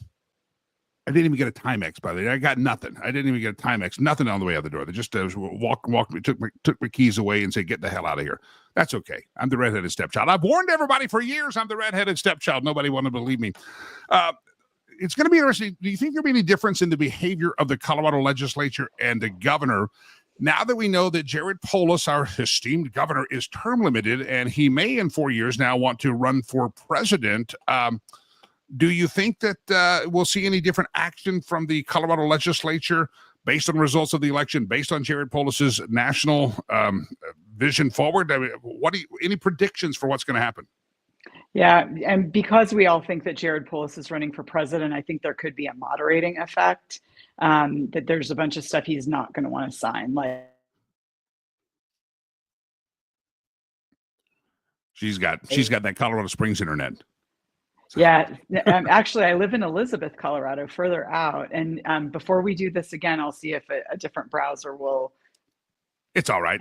Speaker 2: I didn't even get a Timex, by the way. I got nothing. I didn't even get a Timex. Nothing on the way out the door. They just walked me, took my keys away and said, get the hell out of here. That's okay. I'm the redheaded stepchild. I've warned everybody for years I'm the redheaded stepchild. Nobody wanted to believe me. It's going to be interesting. Do you think there'll be any difference in the behavior of the Colorado legislature and the governor now that we know that Jared Polis, our esteemed governor, is term limited and he may in 4 years now want to run for president? Do you think that we'll see any different action from the Colorado legislature based on the results of the election, based on Jared Polis's national vision forward? I mean, any predictions for what's going to happen?
Speaker 5: Yeah, and because we all think that Jared Polis is running for president, I think there could be a moderating effect, that there's a bunch of stuff he's not going to want to sign. Like,
Speaker 2: she's got that Colorado Springs internet.
Speaker 5: Yeah, actually, I live in Elizabeth, Colorado, further out. And before we do this again, I'll see if a different browser will.
Speaker 2: It's all right.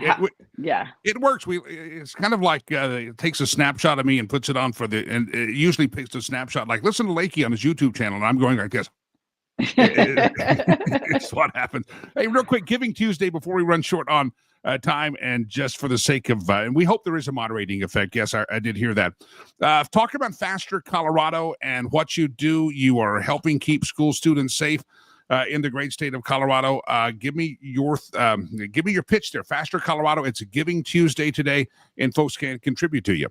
Speaker 5: Yeah,
Speaker 2: it works. It's kind of like it takes a snapshot of me and puts it on and it usually picks a snapshot. Like, listen to Lakey on his YouTube channel, and I'm going like this. It's what happens. Hey, real quick, Giving Tuesday before we run short on time, and just for the sake of, and we hope there is a moderating effect. Yes, I did hear that. Talking about Faster Colorado and what you do, you are helping keep school students safe in the great state of Colorado. Give me your pitch there. Faster Colorado. It's a Giving Tuesday today, and folks can contribute to you.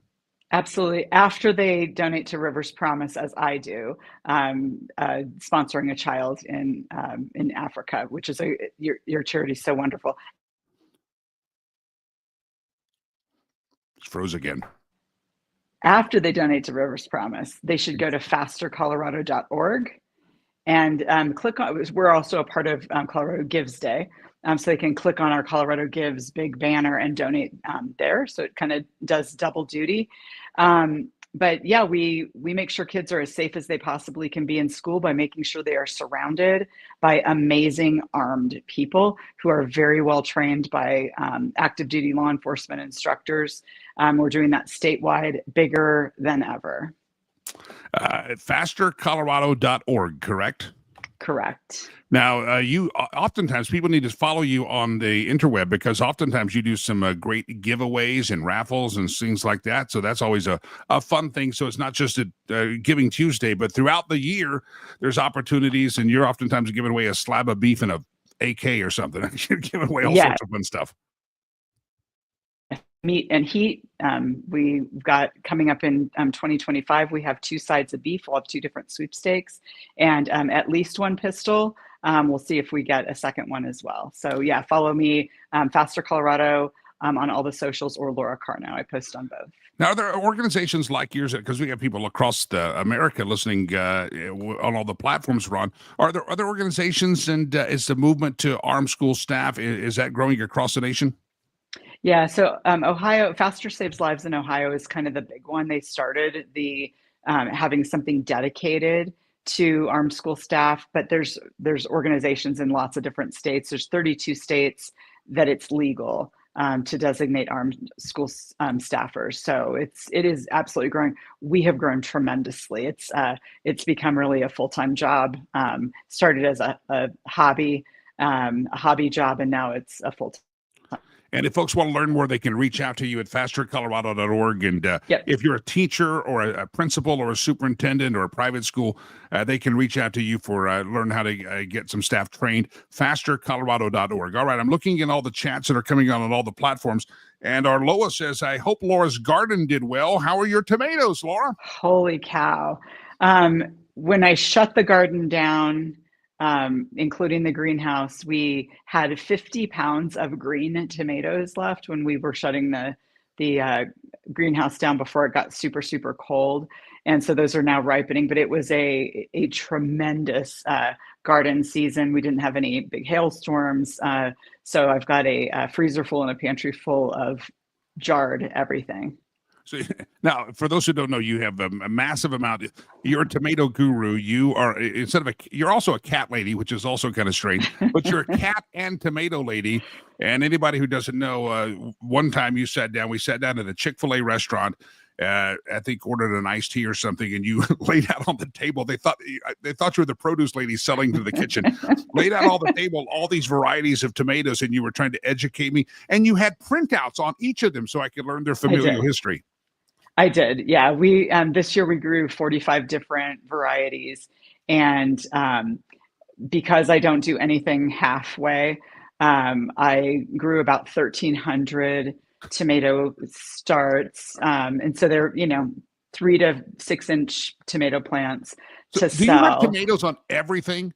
Speaker 5: Absolutely. After they donate to Rivers Promise, as I do, sponsoring a child in Africa, which is your charity is so wonderful.
Speaker 2: It's froze again.
Speaker 5: After they donate to Rivers Promise, they should go to fastercolorado.org and click on. We're also a part of Colorado Gives Day. So they can click on our Colorado Gives big banner and donate there. So it kind of does double duty. But yeah, we make sure kids are as safe as they possibly can be in school by making sure they are surrounded by amazing armed people who are very well trained by active duty law enforcement instructors. We're doing that statewide, bigger than ever.
Speaker 2: Fastercolorado.org, correct?
Speaker 5: Correct.
Speaker 2: Now, you oftentimes people need to follow you on the interweb because oftentimes you do some great giveaways and raffles and things like that. So that's always a fun thing. So it's not just a Giving Tuesday, but throughout the year, there's opportunities, and you're oftentimes giving away a slab of beef and a AK or something. You're giving away all sorts of fun stuff.
Speaker 5: Meat and heat. We've got coming up in 2025, we have 2 sides of beef. We'll have 2 different sweepstakes and at least 1 pistol. We'll see if we get a second one as well. So yeah, follow me, Faster Colorado, on all the socials, or Laura Carno. I post on both.
Speaker 2: Now, are there organizations like yours, because we have people across America listening on all the platforms we're on, are there other organizations, and is the movement to arm school staff, is that growing across the nation?
Speaker 5: Yeah, so Ohio, Faster Saves Lives in Ohio is kind of the big one. They started the having something dedicated to armed school staff, but there's organizations in lots of different states. There's 32 states that it's legal to designate armed school staffers. So it is absolutely growing. We have grown tremendously. It's become really a full-time job. Started as a hobby job, and now it's a full-time.
Speaker 2: And if folks want to learn more, they can reach out to you at fastercolorado.org. And if you're a teacher or a principal or a superintendent or a private school, they can reach out to you for learn how to get some staff trained. Fastercolorado.org. All right, I'm looking at all the chats that are coming on all the platforms. And our Loa says, I hope Laura's garden did well. How are your tomatoes, Laura?
Speaker 5: Holy cow. When I shut the garden down, including the greenhouse, we had 50 pounds of green tomatoes left when we were shutting the greenhouse down before it got super, super cold. And so those are now ripening, but it was a tremendous garden season. We didn't have any big hailstorms. So I've got a freezer full and a pantry full of jarred everything.
Speaker 2: So now, for those who don't know, you have a massive amount. You're a tomato guru. You are you're also a cat lady, which is also kind of strange. But you're a cat and tomato lady. And anybody who doesn't know, one time we sat down at a Chick-fil-A restaurant. I think ordered an iced tea or something, and you laid out on the table. They thought you were the produce lady selling to the kitchen. Laid out on the table all these varieties of tomatoes, and you were trying to educate me. And you had printouts on each of them so I could learn their familial history.
Speaker 5: I did. Yeah. We, this year we grew 45 different varieties. And because I don't do anything halfway, I grew about 1,300 tomato starts. And so they're, 3 to 6 inch tomato plants to sell.
Speaker 2: Do you have tomatoes on everything?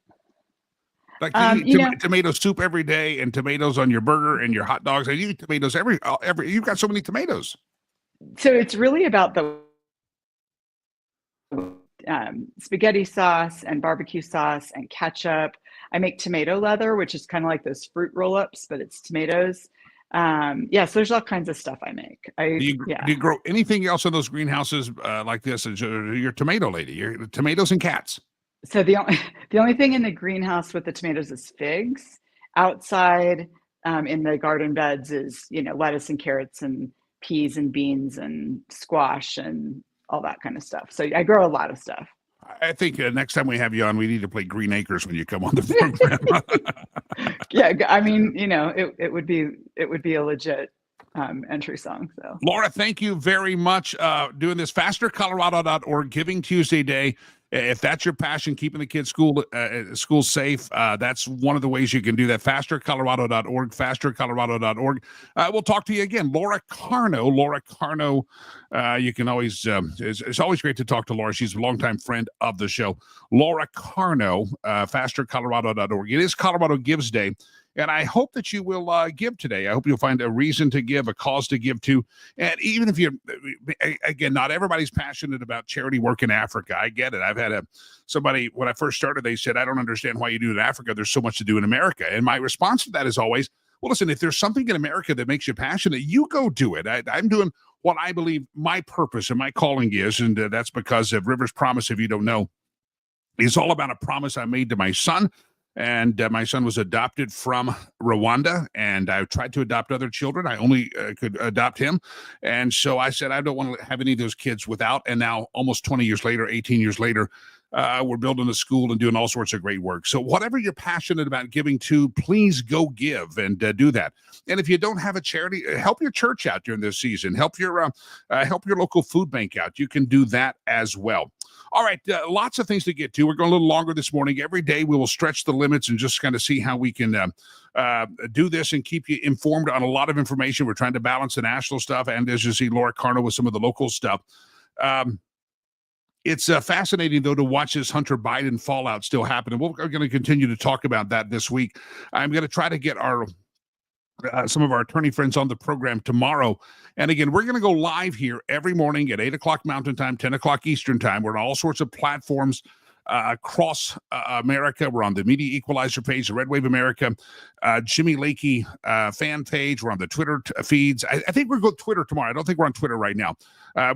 Speaker 2: Like you eat tomato soup every day and tomatoes on your burger and your hot dogs. And you eat tomatoes every, you've got so many tomatoes.
Speaker 5: So it's really about the spaghetti sauce and barbecue sauce and ketchup. I make tomato leather, which is kind of like those fruit roll-ups, but it's tomatoes. So there's all kinds of stuff I make.
Speaker 2: Do you grow anything else in those greenhouses like this? Your tomato lady, your tomatoes and cats.
Speaker 5: So the only thing in the greenhouse with the tomatoes is figs. Outside in the garden beds is lettuce and carrots and peas and beans and squash and all that kind of stuff. So I grow a lot of stuff.
Speaker 2: I think next time we have you on, we need to play Green Acres when you come on the program.
Speaker 5: Yeah, I mean, it would be a legit entry song. So
Speaker 2: Laura, thank you very much doing this. FasterColorado.org Giving Tuesday Day. If that's your passion, keeping the kids' school safe, that's one of the ways you can do that. FasterColorado.org, FasterColorado.org. We'll talk to you again. Laura Carno. You can always, it's always great to talk to Laura. She's a longtime friend of the show. Laura Carno, FasterColorado.org. It is Colorado Gives Day. And I hope that you will give today. I hope you'll find a reason to give, a cause to give to. And even if again, not everybody's passionate about charity work in Africa. I get it. I've had somebody, when I first started, they said, I don't understand why you do it in Africa. There's so much to do in America. And my response to that is always, well, listen, if there's something in America that makes you passionate, you go do it. I'm doing what I believe my purpose and my calling is. And that's because of River's Promise, if you don't know, is all about a promise I made to my son. And my son was adopted from Rwanda, and I tried to adopt other children. I only could adopt him. And so I said, I don't want to have any of those kids without. And now almost 20 years later, 18 years later, we're building a school and doing all sorts of great work. So whatever you're passionate about giving to, please go give and do that. And if you don't have a charity, help your church out during this season. Help your local food bank out. You can do that as well. All right, lots of things to get to. We're going a little longer this morning. Every day we will stretch the limits and just kind of see how we can do this and keep you informed on a lot of information. We're trying to balance the national stuff, and as you see, Laura Carno with some of the local stuff. It's fascinating, though, to watch this Hunter Biden fallout still happen. And we're going to continue to talk about that this week. I'm going to try to get some of our attorney friends on the program tomorrow. And again, we're going to go live here every morning at 8 o'clock Mountain Time, 10 o'clock Eastern Time. We're on all sorts of platforms across America. We're on the Media Equalizer page, the Red Wave America, Jimmy Lakey fan page. We're on the Twitter feeds. I think we're going to Twitter tomorrow. I don't think we're on Twitter right now.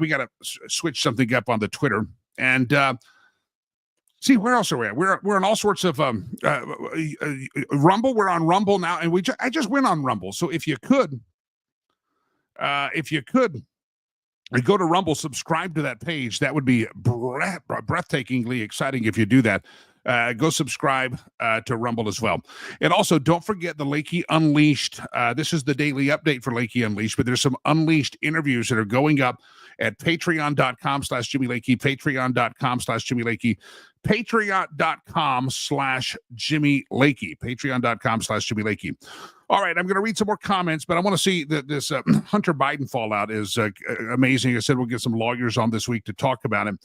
Speaker 2: We got to switch something up on the Twitter. And see, where else are we at? We're on all sorts of Rumble. We're on Rumble now, and I just went on Rumble. So if you could go to Rumble, subscribe to that page. That would be breathtakingly exciting if you do that. Go subscribe to Rumble as well. And also, don't forget the Lakey Unleashed. This is the daily update for Lakey Unleashed, but there's some Unleashed interviews that are going up at patreon.com/Jimmy Lakey, patreon.com/Jimmy Lakey, patreon.com/Jimmy Lakey, patreon.com/Jimmy Lakey. All right, I'm going to read some more comments, but I want to see that this Hunter Biden fallout is amazing. I said we'll get some lawyers on this week to talk about him.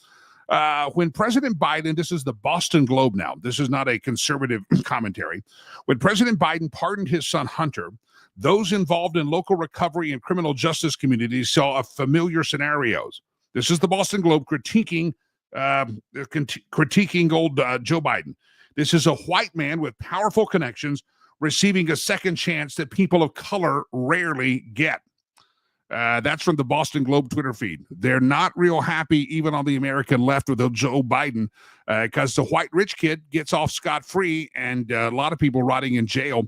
Speaker 2: When President Biden, this is the Boston Globe now, this is not a conservative commentary. When President Biden pardoned his son Hunter, Those involved in local recovery and criminal justice communities saw familiar scenarios. This is the Boston Globe critiquing old Joe Biden. This is a white man with powerful connections receiving a second chance that people of color rarely get. That's from the Boston Globe Twitter feed. They're not real happy, even on the American left, with Joe Biden, because the white rich kid gets off scot-free, and a lot of people rotting in jail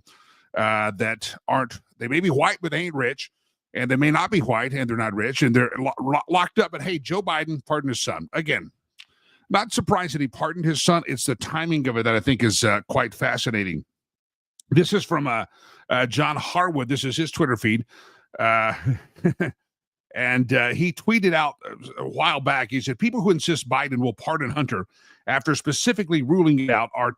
Speaker 2: that aren't, they may be white, but they ain't rich, and they may not be white, and they're not rich, and they're locked up. But hey, Joe Biden pardoned his son. Again, not surprised that he pardoned his son. It's the timing of it that I think is quite fascinating. This is from John Harwood. This is his Twitter feed. And he tweeted out a while back, he said, people who insist Biden will pardon Hunter after specifically ruling it out are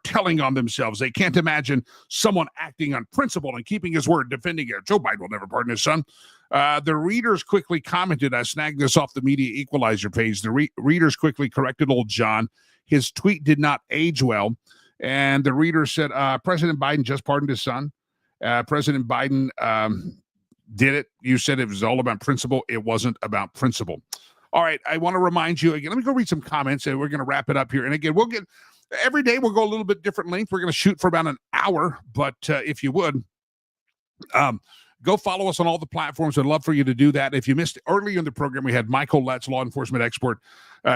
Speaker 2: telling on themselves. They can't imagine someone acting on principle and keeping his word, defending it. Joe Biden will never pardon his son. The readers quickly commented, I snagged this off the Media Equalizer page. The readers quickly corrected old John. His tweet did not age well. And the reader said, President Biden just pardoned his son. President Biden did it. You said it was all about principle. It wasn't about principle. All right. I want to remind you again. Let me go read some comments and we're going to wrap it up here. And again, every day we'll go a little bit different length. We're going to shoot for about an hour. But if you would, go follow us on all the platforms. I'd love for you to do that. If you missed earlier in the program, we had Michael Letts, law enforcement expert,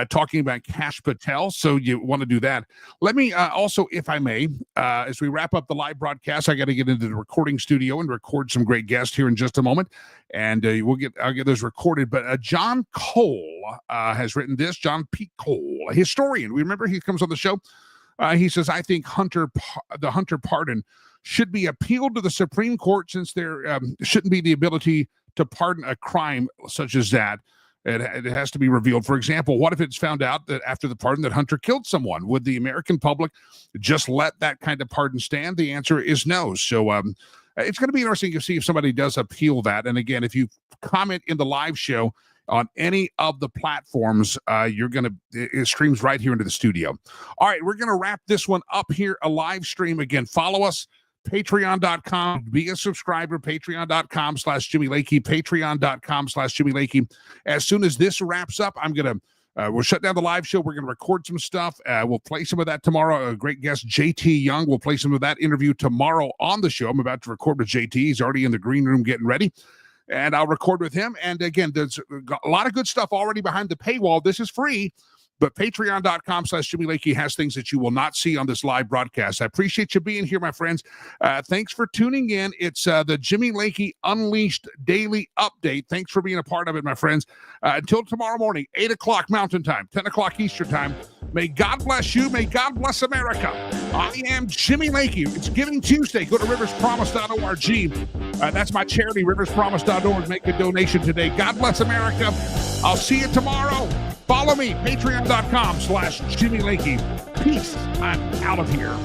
Speaker 2: talking about Kash Patel. So you want to do that. Let me also, if I may, as we wrap up the live broadcast, I got to get into the recording studio and record some great guests here in just a moment. And I'll get those recorded. But John Cole has written this. John P. Cole, a historian. We remember he comes on the show. He says, I think the Hunter pardon should be appealed to the Supreme Court, since there shouldn't be the ability to pardon a crime such as that. It has to be revealed. For example, what if it's found out that after the pardon that Hunter killed someone? Would the American public just let that kind of pardon stand? The answer is no. So it's going to be interesting to see if somebody does appeal that. And again, if you comment in the live show on any of the platforms, it streams right here into the studio. All right, we're going to wrap this one up here, a live stream. Again, follow us. Patreon.com, be a subscriber, patreon.com/Jimmy Lakey, patreon.com/Jimmy Lakey. As soon as this wraps up, we'll shut down the live show. We're going to record some stuff. We'll play some of that tomorrow. A great guest, JT Young, will play some of that interview tomorrow on the show. I'm about to record with JT. He's already in the green room getting ready. And I'll record with him. And again, there's a lot of good stuff already behind the paywall. This is free. But patreon.com/Jimmy Lakey has things that you will not see on this live broadcast. I appreciate you being here, my friends. Thanks for tuning in. It's the Jimmy Lakey Unleashed Daily Update. Thanks for being a part of it, my friends. Until tomorrow morning, 8 o'clock Mountain Time, 10 o'clock Eastern Time. May God bless you. May God bless America. I am Jimmy Lakey. It's Giving Tuesday. Go to riverspromise.org. That's my charity, riverspromise.org. Make a donation today. God bless America. I'll see you tomorrow. Follow me, patreon.com/Jimmy Lakey. Peace. I'm out of here.